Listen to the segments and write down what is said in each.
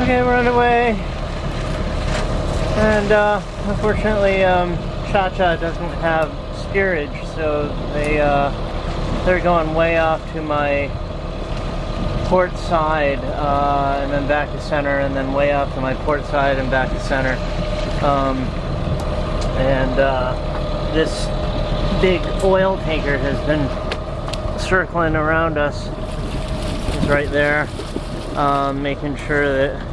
Okay, we're underway, and unfortunately Cha-Cha doesn't have steerage, so they're going way off to my port side, and then back to center, and then way off to my port side and back to center. This big oil tanker has been circling around us. It's right there, making sure that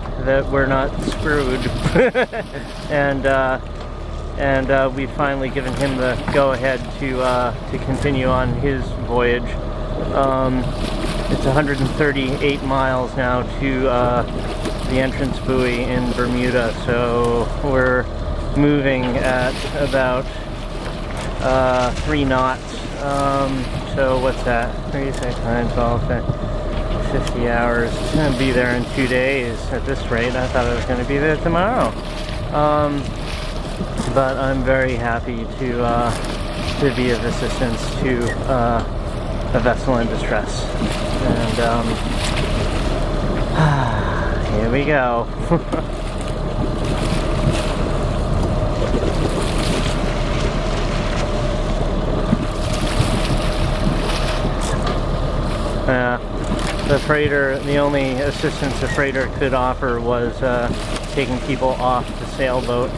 we're not screwed. and we've finally given him the go-ahead to continue on his voyage. It's 138 miles now to the entrance buoy in Bermuda, so we're moving at about 3 knots. So what's that? 36, 9, 12, 50 hours. It's going to be there in 2 days at this rate. I thought I was going to be there tomorrow. But I'm very happy to be of assistance to a vessel in distress. And here we go. The freighter, the only assistance the freighter could offer was taking people off the sailboat,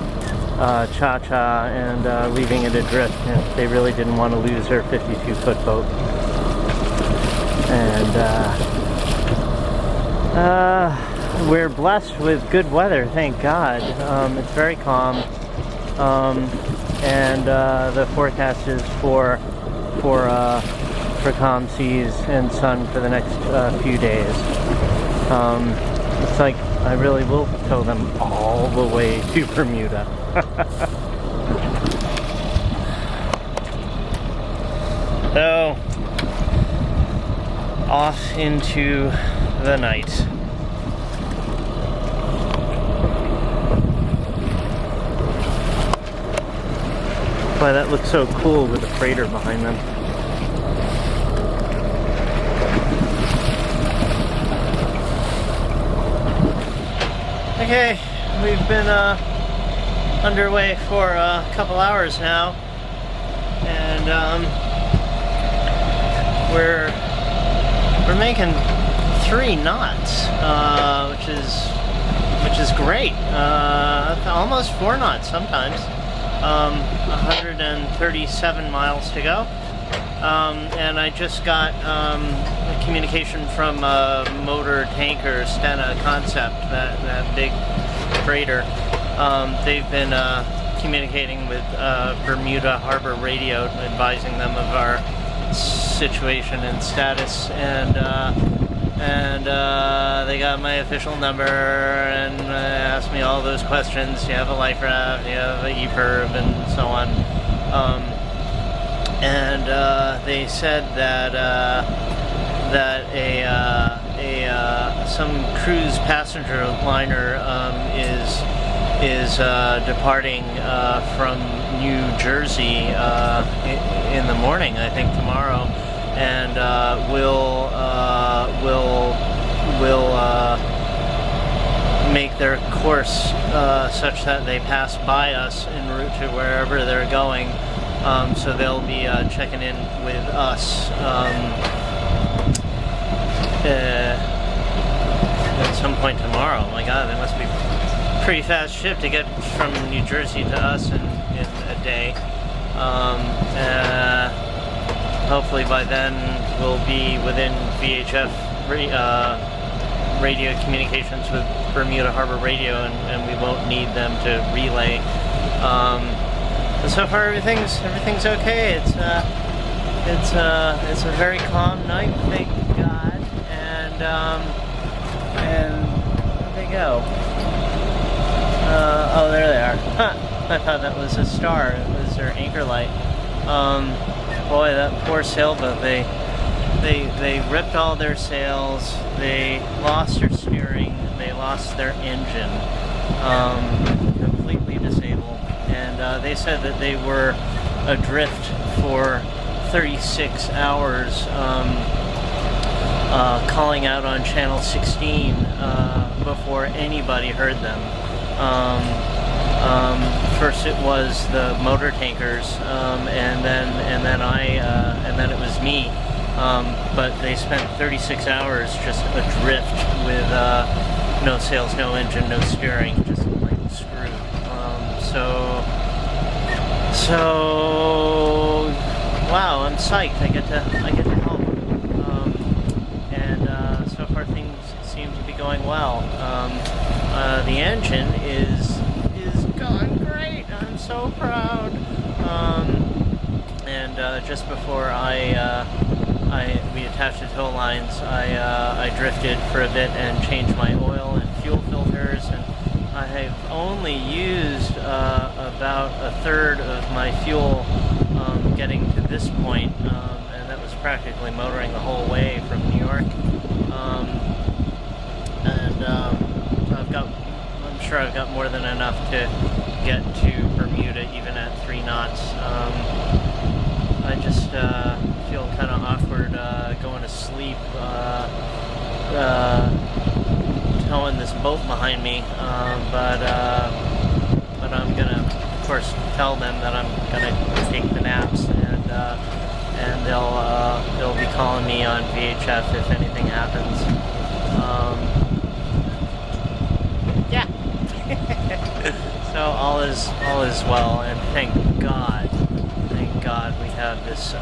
Cha-Cha, and leaving it adrift. They really didn't want to lose their 52-foot boat. And we're blessed with good weather, thank God. It's very calm, and the forecast is for calm seas and sun for the next few days. It's like I really will tow them all the way to Bermuda. So, off into the night. Boy, that looks so cool with the freighter behind them. Okay, we've been underway for a couple hours now, and we're making 3 knots, which is great. Almost 4 knots sometimes. 137 miles to go. And I just got communication from Motor Tanker Stena Concept, that big freighter. They've been communicating with Bermuda Harbor Radio, advising them of our situation and status, and they got my official number and asked me all those questions. Do you have a life raft? Do you have a EPIRB? And so on. And they said that some cruise passenger liner is departing from New Jersey in the morning, I think tomorrow, and will make their course such that they pass by us en route to wherever they're going. So they'll be checking in with us at some point tomorrow. Oh my God, that must be a pretty fast ship to get from New Jersey to us in a day. Hopefully by then we'll be within VHF radio communications with Bermuda Harbor Radio, and we won't need them to relay. But so far everything's okay. It's a very calm night, thank God. And where'd they go? Oh, there they are. Huh. I thought that was a star. It was their anchor light. Boy, that poor sailboat. They ripped all their sails. They lost their steering. They lost their engine. Completely disabled. And they said that they were adrift for 36 hours, calling out on channel 16 before anybody heard them. First it was the motor tankers, and then it was me. But they spent 36 hours just adrift with no sails, no engine, no steering, just like screwed. So wow, I'm psyched. I get to help. And so far things seem to be going well. The engine is going great. I'm so proud. And just before we attached the tow lines, I drifted for a bit and changed my oil and fuel filters, and I have only used about a third of my fuel getting to this point, and that was practically motoring the whole way from New York. I'm sure I've got more than enough to get to Bermuda even at 3 knots. I just feel kind of awkward going to sleep, towing this boat behind me, but I'm gonna, of course, tell them that I'm gonna take the naps, and they'll be calling me on VHF if anything happens. Yeah. So all is well, and thank God we have this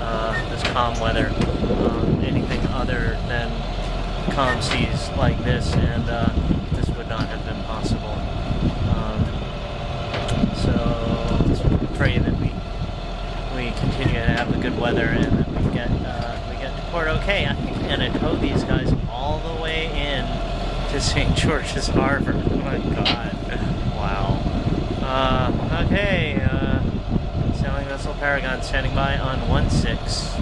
calm weather. Anything other than calm seas like this, and this would not have been possible. So let's pray that we continue to have the good weather, and that we get to port okay. I think I'm gonna tow these guys all the way in to St. George's Harbor. Oh my God! Wow. Okay. Sailing vessel Paragon standing by on 1-6.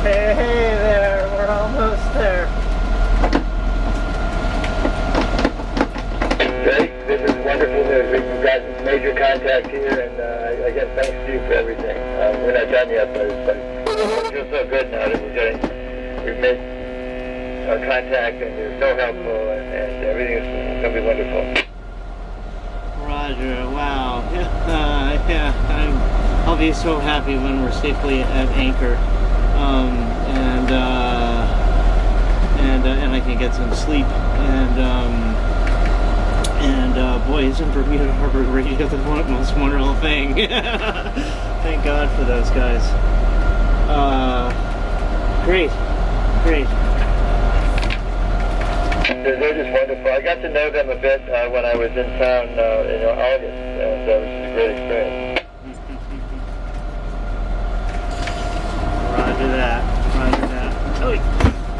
Hey there, we're almost there. Great, this is wonderful news. We've got major contact here, and again, thanks to you for everything. We're not done yet, but it feels so good now that we've made our contact, and you're so helpful, and everything is going to be wonderful. Roger, wow. I'll be so happy when we're safely at anchor. And I can get some sleep, and boy, isn't Bermuda Harbor Radio the most wonderful thing. Thank God for those guys. Great. They're just wonderful. I got to know them a bit when I was in town in August, and it was a great experience. Roger that.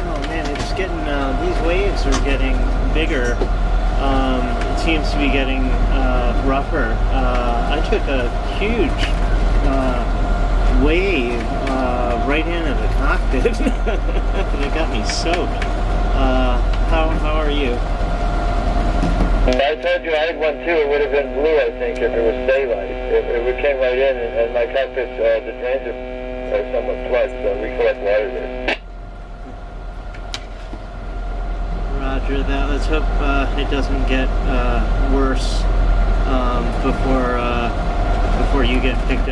Oh man, it's getting, these waves are getting bigger. It seems to be getting rougher. I took a huge wave right into the cockpit. It got me soaked. How are you? I told you I had one too. It would have been blue, I think, if it was daylight. It came right in, and my cockpit, the drains are somewhat plugged, so we collect water there. Roger that. Let's hope it doesn't get worse before you get picked up.